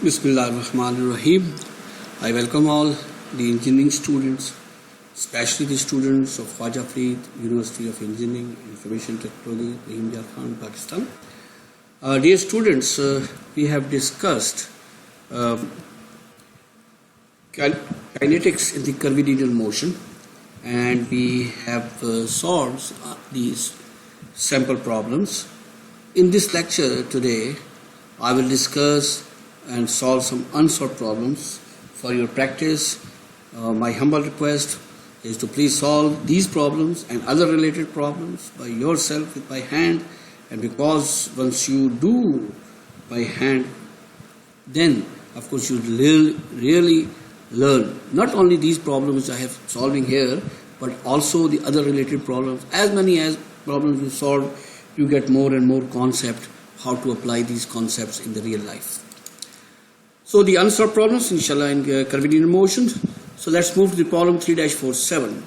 Bismillahirrahmanirrahim. I welcome all the engineering students, especially the students of Khwaja Farid University of Engineering and Information Technology, India, Pakistan. Dear students, we have discussed kinetics in the curvilinear motion, and we have solved these sample problems. In this lecture today, I will discuss and solve some unsolved problems for your practice. My humble request is to please solve these problems and other related problems by yourself by hand, and because once you do by hand, then of course you really learn not only these problems I have solving here, but also the other related problems. As many as problems you solve, you get more and more concept how to apply these concepts in the real life. So the unsolved problems, inshallah, in curvilinear motion. So let's move to the problem 3-47.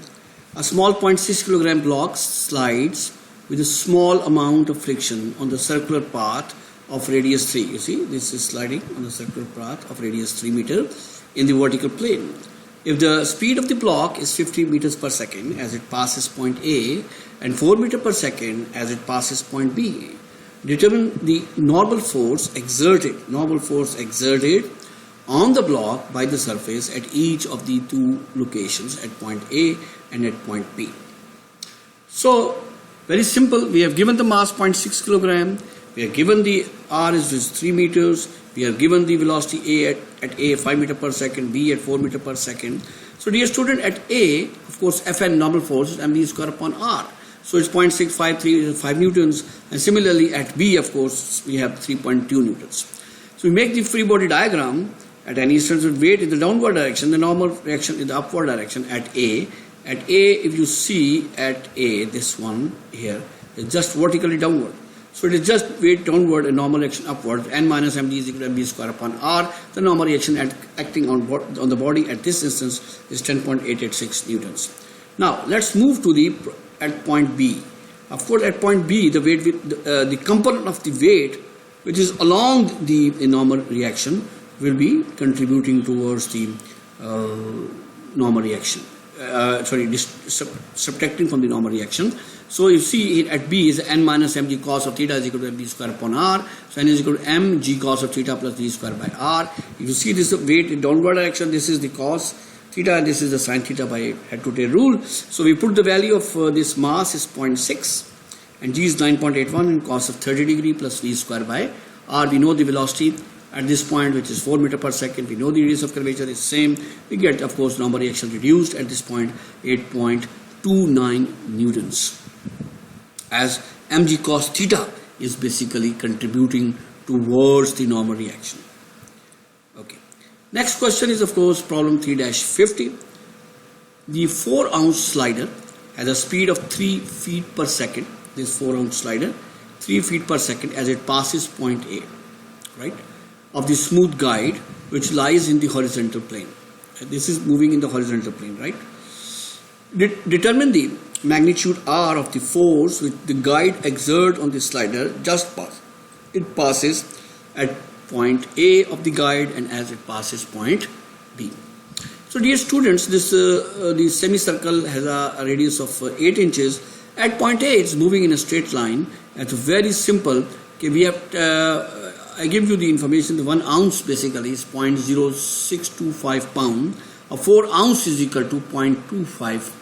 A small 0.6 kilogram block slides with a small amount of friction on the circular path of radius 3. You see, this is sliding on the circular path of radius 3 meter in the vertical plane. If the speed of the block is 50 meters per second as it passes point A and 4 meters per second as it passes point B, determine the normal force exerted on the block by the surface at each of the two locations, at point A and at point B. So very simple. We have given the mass 0.6 kilogram. We are given the R is 3 meters. We are given the velocity A at A 5 meters per second, B at 4 meters per second. So dear student, at A, of course, Fn normal force is mv square upon R. So it's 0.653, 5 newtons, and similarly at B, of course, we have 3.2 newtons. So we make the free body diagram. At any instance of weight in the downward direction, the normal reaction in the upward direction at A. At A, if you see at A, this one here is just vertically downward. So it is just weight downward and normal reaction upward. N minus md is equal to mv square upon R. The normal reaction acting on the body at this instance is 10.886 newtons. Now let's move to at point B. Of course, at point B, the weight the component of the weight which is along the normal reaction will be contributing towards the normal reaction. Subtracting from the normal reaction. So you see at B is n minus mg cos of theta is equal to mv square upon R. So n is equal to mg cos of theta plus v square by R. If you see this weight in downward direction, this is the cos theta and this is the sin theta by head to tail rule. So we put the value of this mass is 0.6 and g is 9.81 and cos of 30 degree plus v square by R. We know the velocity at this point, which is 4 meters per second. We know the radius of curvature is same. We get, of course, normal reaction reduced at this point 8.29 newtons, as mg cos theta is basically contributing towards the normal reaction. Okay. Next question is, of course, problem 3-50. The 4-ounce slider has a speed of 3 feet per second. This 4-ounce slider, 3 feet per second as it passes point A, right, of the smooth guide which lies in the horizontal plane. This is moving in the horizontal plane, right? Determine the magnitude R of the force which the guide exerts on the slider it passes at point A of the guide and as it passes point B. So dear students, this the semicircle has a radius of 8 inches. At point A, it's moving in a straight line. It's very simple. Okay, we have I give you the information. The 1 ounce basically is 0.0625 pound. A 4 ounce is equal to 0.25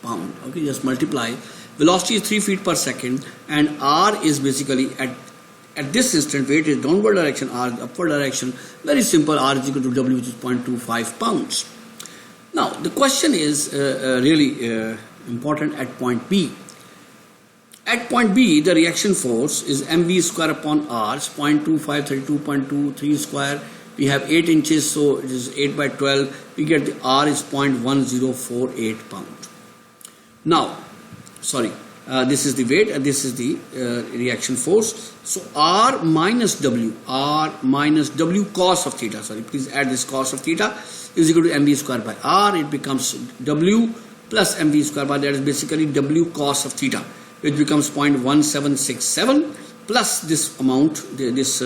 pound. Okay, just multiply. Velocity is 3 feet per second, and R is basically at this instant. Weight is downward direction, R is upward direction. Very simple. R is equal to W, which is 0.25 pounds. Now the question is really important at point B. At point B, the reaction force is mv square upon R, 0.25, 32.23 square. We have 8 inches, so it is 8 by 12. We get the R is 0.1048 pound. Now, this is the weight and this is the reaction force. So R minus W cos of theta, please add this cos of theta is equal to mv square by R. It becomes W plus mv square by, that is basically W cos of theta, which becomes 0.1767 plus this amount, this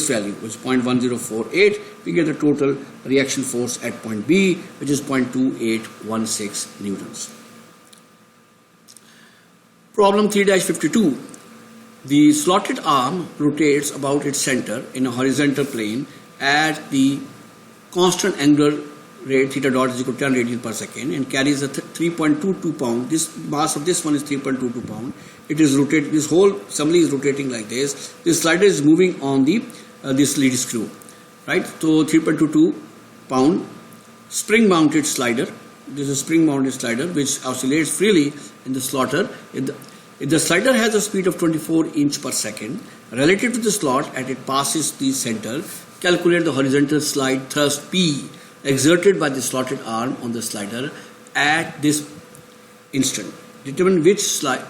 value, which is 0.1048, we get the total reaction force at point B, which is 0.2816 newtons. Problem 3-52. The slotted arm rotates about its center in a horizontal plane at the constant angular rate theta dot is equal to 10 radian per second and carries a 3.22 pound. This mass of this one is 3.22 pound. It is rotated. This whole assembly is rotating like this. This slider is moving on the this lead screw, right? So 3.22 pound spring mounted slider. This is a spring mounted slider which oscillates freely in the slaughter. If the slider has a speed of 24 inch per second relative to the slot as it passes the center, calculate the horizontal slide thrust P exerted by the slotted arm on the slider at this instant. Determine which side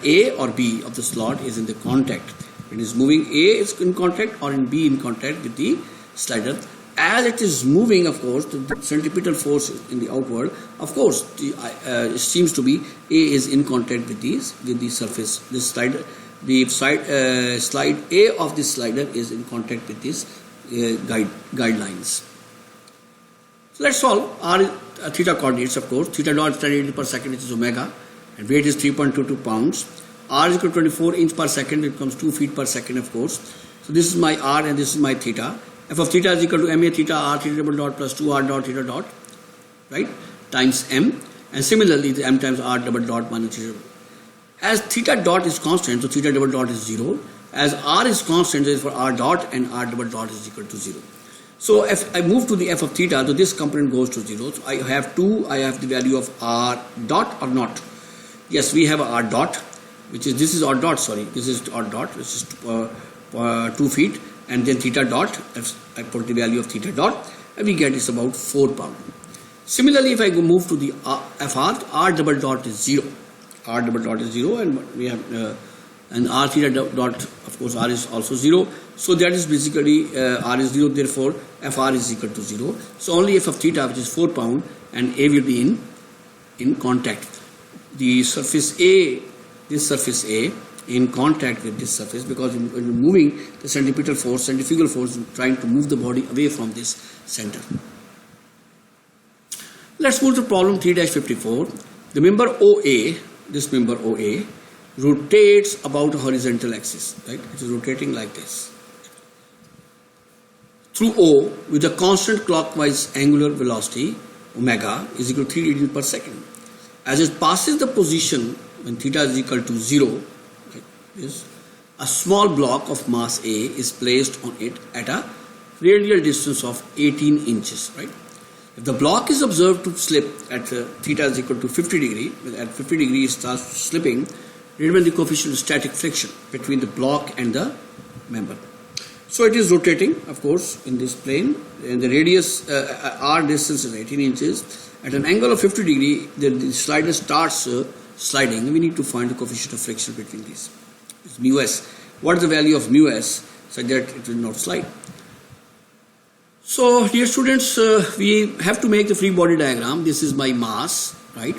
A or B of the slot is in the contact. It is moving, A is in contact or in B in contact with the slider. As it is moving, of course, the centripetal force in the outward, of course, it seems to be A is in contact with the surface. This slider, the slide A of this slider is in contact with this guidelines. So let's solve our theta coordinates, of course. Theta dot is 10 radian per second, which is omega, and weight is 3.22 pounds. R is equal to 24 inch per second, it becomes 2 feet per second, of course. So this is my R and this is my theta. F of theta is equal to ma theta r theta double dot plus 2r dot theta dot, right, times m, and similarly the m times r double dot minus theta. As theta dot is constant, so theta double dot is 0. As r is constant, therefore r dot and r double dot is equal to 0. So if I move to the f of theta, so this component goes to 0. So I have the value of r dot or not. Yes, we have a r dot, which is, this is r dot, sorry, this is r dot, which is 2 feet, and then theta dot, I put the value of theta dot, and we get is about 4 pound. Similarly, if I go move to the FR, r double dot is 0. R double dot is 0, and we have and r theta dot, of course, r is also 0. So that is basically r is 0, therefore FR is equal to 0. So only f of theta, which is 4 pound, and A will be in contact. The surface A, this surface A, in contact with this surface, because when you're moving, the centripetal force, centrifugal force, is trying to move the body away from this center. Let's move to problem 3-54. The member OA, this member OA, rotates about a horizontal axis, right? It is rotating like this through O with a constant clockwise angular velocity omega is equal to 3 radian per second. As it passes the position when theta is equal to 0, is a small block of mass A is placed on it at a radial distance of 18 inches, right? If the block is observed to slip at theta is equal to 50 degree, at 50 degrees it starts slipping, determine the coefficient of static friction between the block and the member. So it is rotating, of course, in this plane, and the radius r distance is 18 inches. At an angle of 50 degree, the slider starts sliding. We need to find the coefficient of friction between these. It's mu s. What is the value of mu s such that it will not slide? So, dear students, we have to make the free body diagram. This is my mass, right?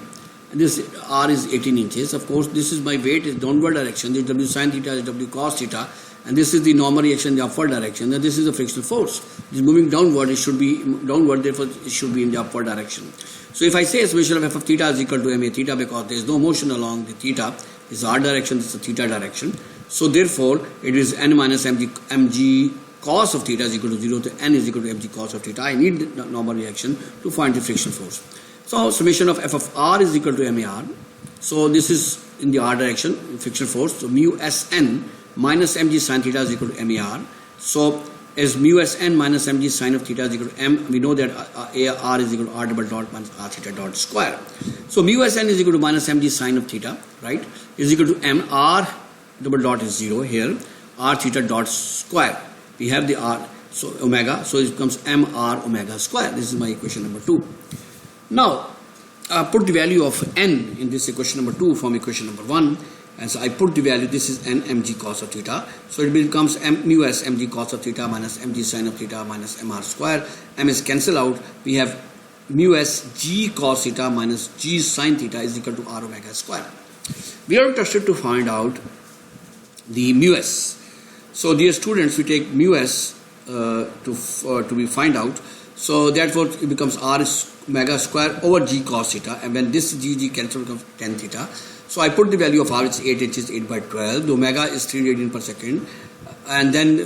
And this r is 18 inches. Of course, this is my weight in downward direction. This w sin theta is w cos theta. And this is the normal reaction in the upward direction. And this is the frictional force. It is moving downward. It should be downward. Therefore, it should be in the upward direction. So, if I say summation of f of theta is equal to ma theta, because there is no motion along the theta, this is r direction, this is the theta direction. So, therefore, it is n minus mg cos of theta is equal to 0, to n is equal to mg cos of theta. I need the normal reaction to find the friction force. So, summation of f of r is equal to mar. So, this is in the r direction, friction force. So, mu sn minus mg sin theta is equal to mar. So, as mu sn minus mg sin of theta is equal to m, we know that r is equal to r double dot minus r theta dot square. So, mu sn is equal to minus mg sin of theta, right, is equal to m. R double dot is 0 here, r theta dot square. We have the r, so omega, so it becomes m r omega square. This is my equation number 2. Now, put the value of n in this equation number 2 from equation number 1. And so I put the value, this is n mg cos of theta. So it becomes mu s mg cos of theta minus mg sin of theta minus mr square. M is cancel out. We have mu s g cos theta minus g sin theta is equal to r omega square. We are interested to find out the mu s. So dear students, we take mu s to be find out. So therefore it becomes r is omega square over g cos theta, and when this g cancel becomes tan theta. So I put the value of r, it's 8 inches, 8 by 12. The omega is 3 radian per second, and then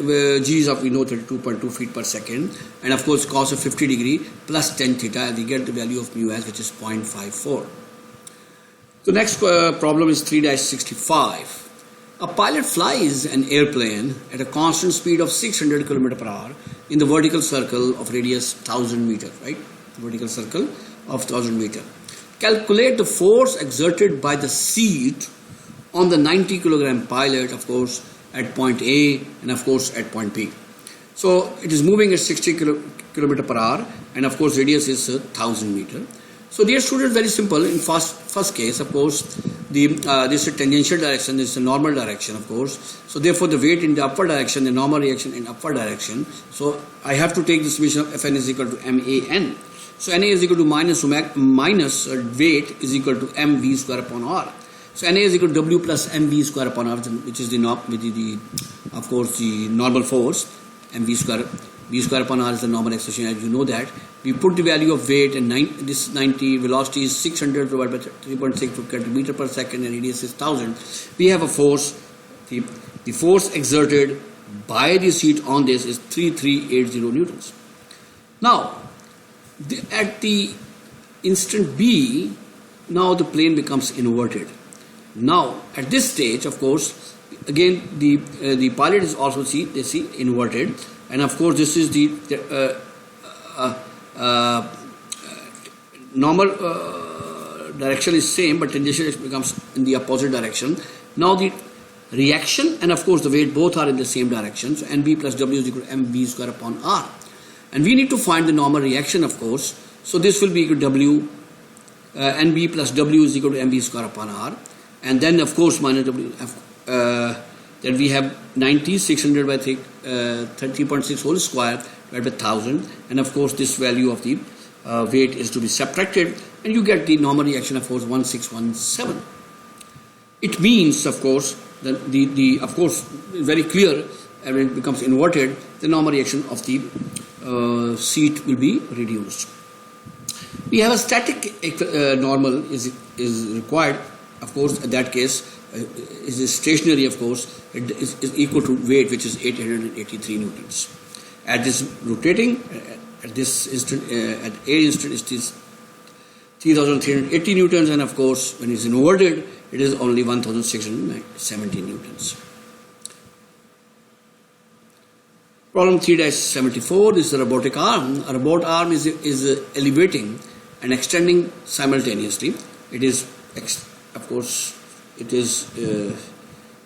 g is of, we know, 32.2 feet per second, and of course cos of 50 degree plus tan theta, and we get the value of mu s, which is 0.54. The next problem is 3-65. A pilot flies an airplane at a constant speed of 600 km per hour in the vertical circle of radius 1000 meter, right? Vertical circle of 1000 meter. Calculate the force exerted by the seat on the 90 kilogram pilot, of course, at point A and of course at point B. So it is moving at 60 km per hour, and of course radius is 1000 meter. So dear students, very simple. In first case, of course, this is tangential direction, this is the normal direction, of course. So therefore the weight in the upward direction, the normal reaction in upward direction. So I have to take the summation of Fn is equal to MAN. So Na is equal to minus weight is equal to mv square upon r. So Na is equal to W plus mv square upon r, which is the of course the normal force. Mv square, v square upon r is the normal expression, as you know that. We put the value of weight, and this 90 velocity is 600 divided by 3.6 meter per second, and radius is 1000. We have a force. The force exerted by the seat on this is 3380 newtons. Now, at the instant B, now the plane becomes inverted. Now, at this stage, of course, again the pilot is also inverted, and of course this is the normal direction is same, but tangential becomes in the opposite direction. Now the reaction and of course the weight both are in the same direction. So NB plus W is equal to mv square upon r, and we need to find the normal reaction, of course. So this will be equal to W, NB plus W is equal to mv square upon r, and then of course minus W. Then we have 90, 600 by 30.6 whole square divided by 1000, and of course this value of the weight is to be subtracted, and you get the normal reaction of force 1617. It means, of course, that of course very clear, and when it becomes inverted, the normal reaction of the seat will be reduced. We have a static normal is required, of course. In that case, is stationary, of course. It is equal to weight, which is 883 newtons. At this rotating, at this instant, at A instant, it is 3380 newtons, and of course, when it is inverted, it is only 1670 newtons. Problem 3-74. This is a robotic arm. A robot arm is elevating and extending simultaneously. It is, of course, it is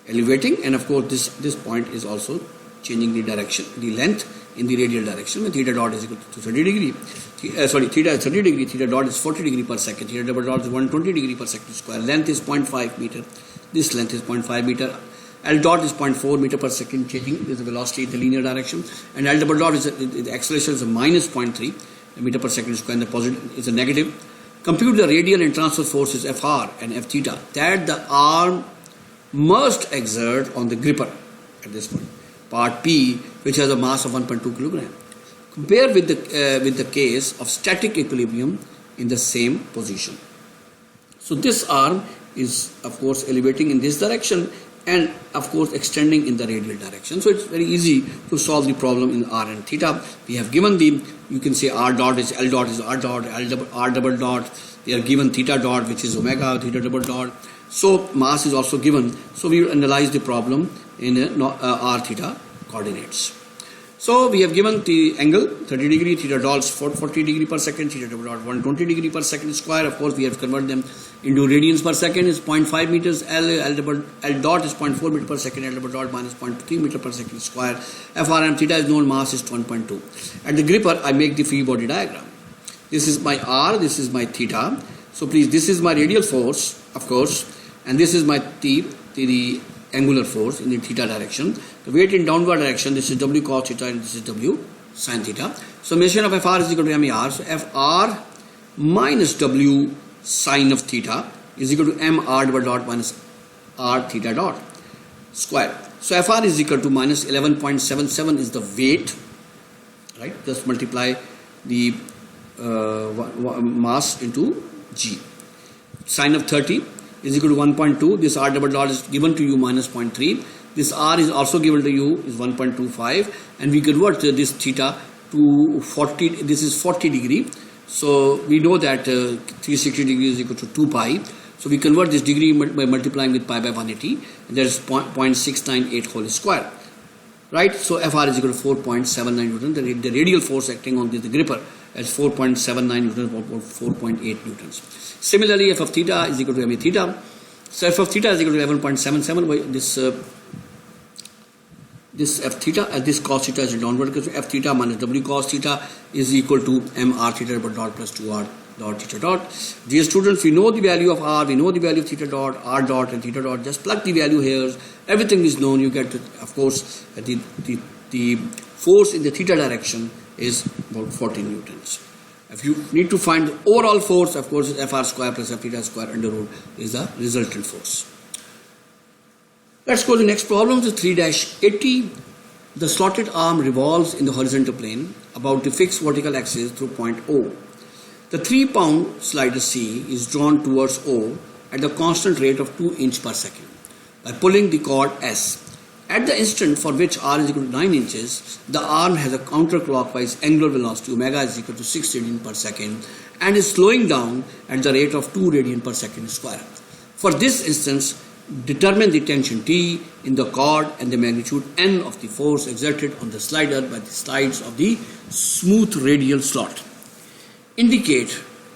elevating, and of course this point is also changing the direction, the length in the radial direction, when theta dot is equal to 30 degree. Theta is 30 degree, theta dot is 40 degree per second, theta double dot is 120 degree per second square. Length is 0.5 meter. This length is 0.5 meter. L dot is 0.4 meter per second, changing is the velocity in the linear direction, and L double dot is the acceleration is a minus 0.3 meter per second square, and the positive is a negative. Compute the radial and transverse forces Fr and F theta that the arm must exert on the gripper at this point, part P, which has a mass of 1.2 kilogram. Compare with the case of static equilibrium in the same position. So this arm is, of course, elevating in this direction and, of course, extending in the radial direction. So it's very easy to solve the problem in r and theta. We have given you can say r dot is L dot is r dot, r double dot. They are given theta dot, which is omega, theta double dot. So mass is also given. So we will analyze the problem in r theta coordinates. So we have given the angle 30 degree, theta dot is 40 degree per second, theta double dot 120 degree per second square. Of course, we have converted them into radians per second. Is 0.5 meters. L dot is 0.4 meter per second. L double dot minus 0.3 meter per second square. FRM theta is known, mass is 1.2. At the gripper, I make the free body diagram. This is my r, this is my theta. So please, this is my radial force, of course, and this is my the angular force in the theta direction. The weight in downward direction, this is W cos theta and this is W sin theta. Summation of Fr is equal to MAR. So Fr minus W sin of theta is equal to m r double dot minus r theta dot square. So Fr is equal to minus 11.77 is the weight, right? Just multiply the mass into g. Sine of 30 is equal to 1.2. This r double dot is given to you minus 0.3. This r is also given to you is 1.25, and we convert this theta to 40. This is 40 degree. So we know that 360 degrees is equal to 2 pi. So we convert this degree by multiplying with pi by 180, and that is 0.698 whole square, right? So Fr is equal to 4.79 Newton. The radial force acting on the gripper is 4.79 Newton or 4.8 Newtons. Similarly, f of theta is equal to ma theta. So f of theta is equal to 11.77. This f theta, this cos theta is a downward because f theta minus w cos theta is equal to m r theta dot plus 2 r dot theta dot. Dear students, we know the value of r, we know the value of theta dot, r dot and theta dot. Just plug the value here. Everything is known. You get to, of course, the force in the theta direction is about 14 newtons. If you need to find the overall force, of course, Fr square plus f theta square under root is the resultant force. Let's go to the next problem, the 3-80. The slotted arm revolves in the horizontal plane about the fixed vertical axis through point O. The 3-pound slider C is drawn towards O at the constant rate of 2 inches per second by pulling the cord S. At the instant for which R is equal to 9 inches, the arm has a counterclockwise angular velocity omega is equal to 6 radian per second and is slowing down at the rate of 2 radian per second square. For this instance, determine the tension T in the cord and the magnitude N of the force exerted on the slider by the sides of the smooth radial slot. Indicate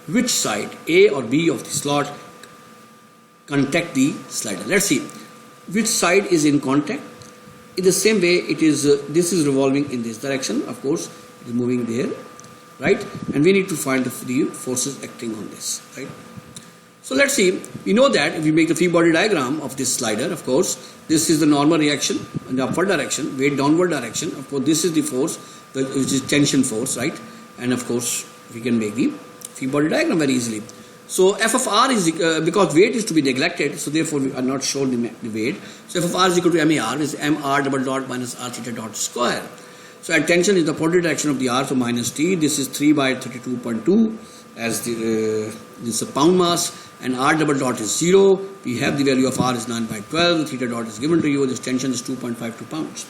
which side A or B of the slot contact the slider. Let's see which side is in contact. In the same way, it is this is revolving in this direction. Of course, it is moving there, right? And we need to find the forces acting on this, right? So let's see. We know that if we make the free body diagram of this slider, of course, this is the normal reaction in the upward direction, weight downward direction. Of course, this is the force, which is tension force, right? And of course, we can make the free body diagram very easily. So f of r is because weight is to be neglected, so therefore we are not shown the weight. So f of r is equal to mar is mr double dot minus r theta dot square. So at tension is the positive direction of the r, so minus t. This is 3 by 32.2 as the this is a pound mass, and r double dot is 0. We have the value of r is 9 by 12. Theta dot is given to you. This tension is 2.52 pounds.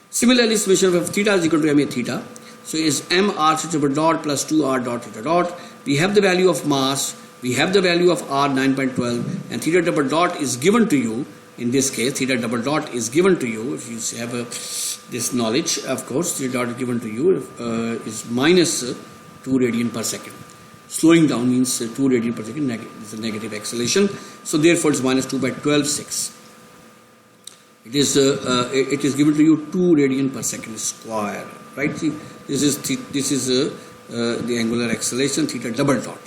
Similarly, summation of theta is equal to ma theta. So is m r theta double dot plus 2 r dot theta dot. We have the value of mass. We have the value of r 9.12, and theta double dot is given to you. In this case, theta double dot is given to you. If you have this knowledge, of course, theta dot is given to you is minus 2 radian per second. Slowing down means 2 radian per second. It's a negative acceleration. So therefore, it's minus 2 by 12, 6. It is given to you 2 radian per second square. Right? See, this is the angular acceleration theta double dot.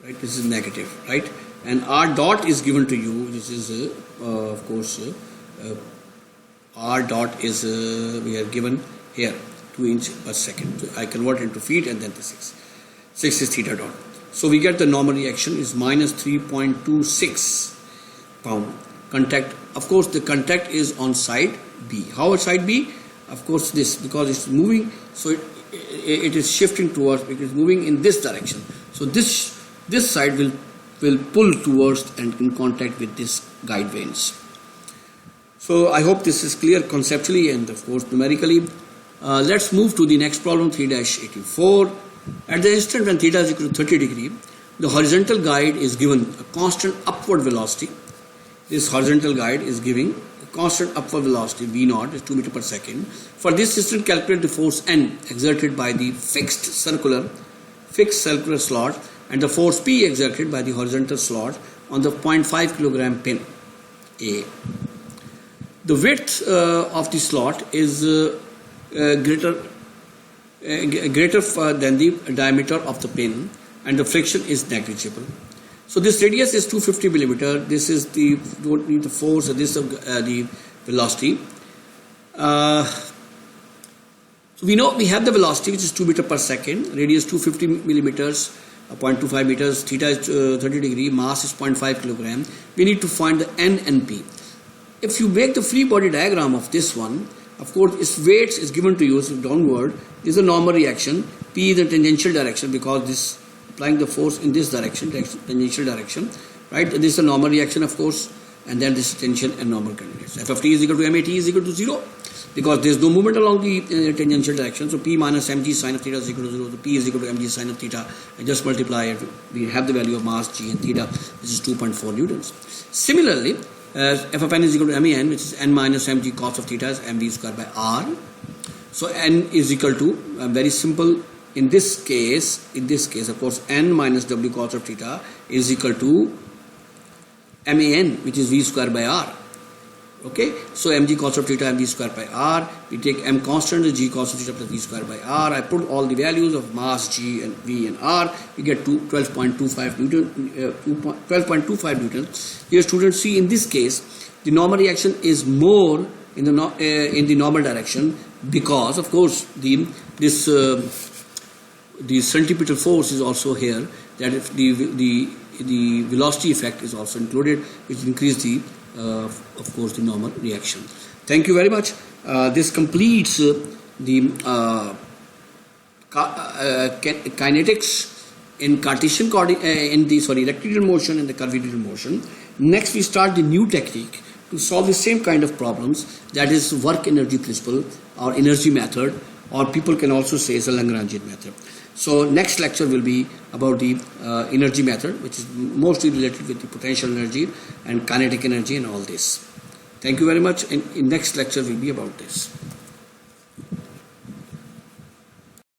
Right? This is negative, right? And r dot is given to you. This is of course r dot is we are given here 2 inches per second. So I convert into feet and then the 6. 6 is theta dot. So we get the normal reaction is minus 3.26 pound. Contact, of course, the contact is on side B. How is side B? Of course, this, because it's moving, so it is shifting towards, it is moving in this direction. So this side will pull towards and in contact with this guide vanes. So I hope this is clear conceptually and of course numerically. Let's move to the next problem, 3-84. At the instant when theta is equal to 30 degree, the horizontal guide is given a constant upward velocity. This horizontal guide is giving a constant upward velocity v0 is 2 meters per second. For this instant, calculate the force N exerted by the fixed circular slot and the force P exerted by the horizontal slot on the 0.5 kilogram pin A. The width of the slot is greater than the diameter of the pin, and the friction is negligible. So this radius is 250 millimeter. This is the force, this is the velocity. So we know we have the velocity, which is 2 meters per second, radius 250 millimeters. 0.25 meters, theta is 30 degree, mass is 0.5 kilogram. We need to find the N and P. If you make the free body diagram of this one, of course its weights is given to you, so downward is the normal reaction, P is the tangential direction because this applying the force in this direction, tangential direction, right? This is the normal reaction, of course, and then this is tension and normal coordinates. F of t is equal to MAT is equal to 0 because there is no movement along the tangential direction. So P minus mg sine of theta is equal to 0. So P is equal to mg sine of theta. I just multiply it. We have the value of mass g and theta, which is 2.4 newtons. Similarly, f of n is equal to MEN, which is n minus mg cos of theta is mv square by r. So n is equal to very simple. In this case, of course, n minus w cos of theta is equal to MAN, which is v square by r. Okay, so mg cos of theta mv square by r. We take m constant is g cos of theta plus v square by r. I put all the values of mass g and v and r. We get to 12.25 newton. 12.25 newton. Dear students, see in this case the normal reaction is more in the normal direction because of course the centripetal force is also here, that if the velocity effect is also included, which increase the of course the normal reaction. Thank you very much. This completes the kinetics in Cartesian electrical motion and the curvature motion. Next we start the new technique to solve the same kind of problems, that is work energy principle or energy method, or people can also say it's a Lagrangian method. So next lecture will be about the energy method, which is mostly related with the potential energy and kinetic energy and all this. Thank you very much. In next lecture will be about this.